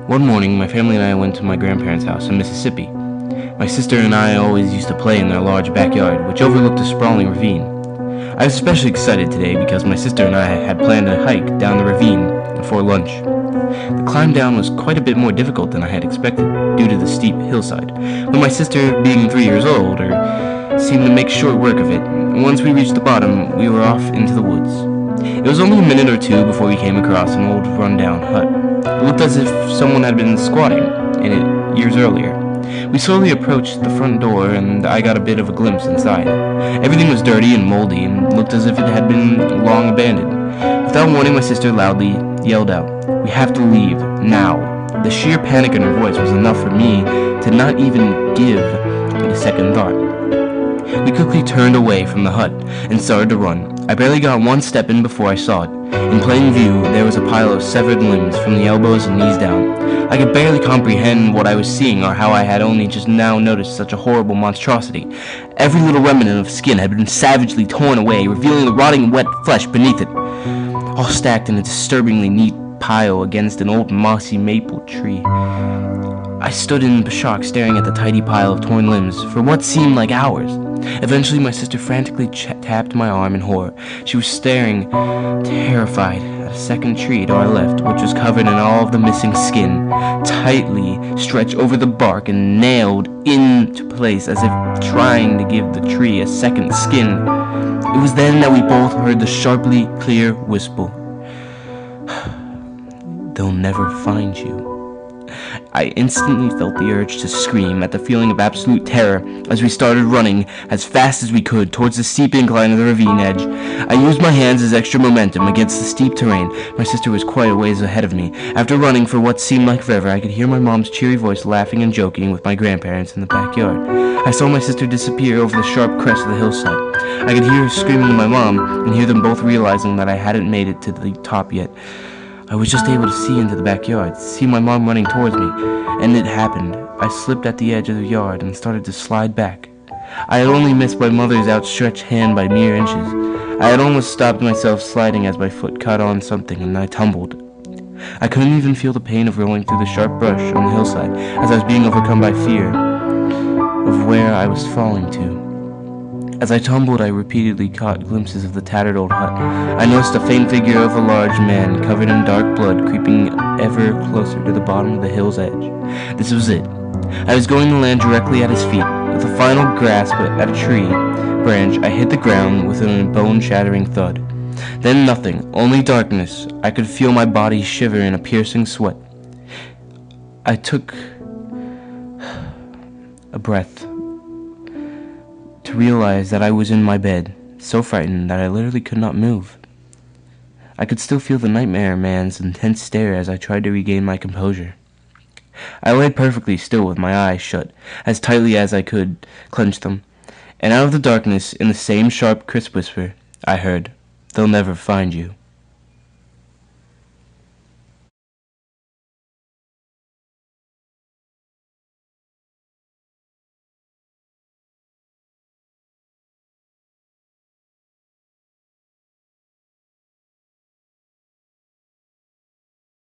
One morning, my family and I went to my grandparents' house in Mississippi. My sister and I always used to play in their large backyard, which overlooked a sprawling ravine. I was especially excited today because my sister and I had planned a hike down the ravine before lunch. The climb down was quite a bit more difficult than I had expected due to the steep hillside, but my sister, being 3 years older, seemed to make short work of it, and once we reached the bottom, we were off into the woods. It was only a minute or two before we came across an old run-down hut. It looked as if someone had been squatting in it years earlier. We slowly approached the front door, and I got a bit of a glimpse inside. Everything was dirty and moldy, and looked as if it had been long abandoned. Without warning, my sister loudly yelled out, "We have to leave, now." The sheer panic in her voice was enough for me to not even give it a second thought. We quickly turned away from the hut and started to run. I barely got one step in before I saw it. In plain view, there was a pile of severed limbs from the elbows and knees down. I could barely comprehend what I was seeing or how I had only just now noticed such a horrible monstrosity. Every little remnant of skin had been savagely torn away, revealing the rotting wet flesh beneath it, all stacked in a disturbingly neat pile against an old mossy maple tree. I stood in shock, staring at the tidy pile of torn limbs for what seemed like hours. Eventually, my sister frantically tapped my arm in horror. She was staring, terrified, at a second tree to our left, which was covered in all of the missing skin, tightly stretched over the bark and nailed into place as if trying to give the tree a second skin. It was then that we both heard the sharply clear whisper, "They'll never find you." I instantly felt the urge to scream at the feeling of absolute terror as we started running as fast as we could towards the steep incline of the ravine edge. I used my hands as extra momentum against the steep terrain. My sister was quite a ways ahead of me. After running for what seemed like forever, I could hear my mom's cheery voice laughing and joking with my grandparents in the backyard. I saw my sister disappear over the sharp crest of the hillside. I could hear her screaming to my mom and hear them both realizing that I hadn't made it to the top yet. I was just able to see into the backyard, see my mom running towards me, and it happened. I slipped at the edge of the yard and started to slide back. I had only missed my mother's outstretched hand by mere inches. I had almost stopped myself sliding as my foot caught on something and I tumbled. I couldn't even feel the pain of rolling through the sharp brush on the hillside as I was being overcome by fear of where I was falling to. As I tumbled, I repeatedly caught glimpses of the tattered old hut. I noticed a faint figure of a large man covered in dark blood creeping ever closer to the bottom of the hill's edge. This was it. I was going to land directly at his feet. With a final grasp at a tree branch, I hit the ground with a bone-shattering thud. Then nothing, only darkness. I could feel my body shiver in a piercing sweat. I took a breath to realize that I was in my bed, so frightened that I literally could not move. I could still feel the nightmare man's intense stare as I tried to regain my composure. I lay perfectly still with my eyes shut, as tightly as I could clench them, and out of the darkness, in the same sharp, crisp whisper, I heard, "They'll never find you."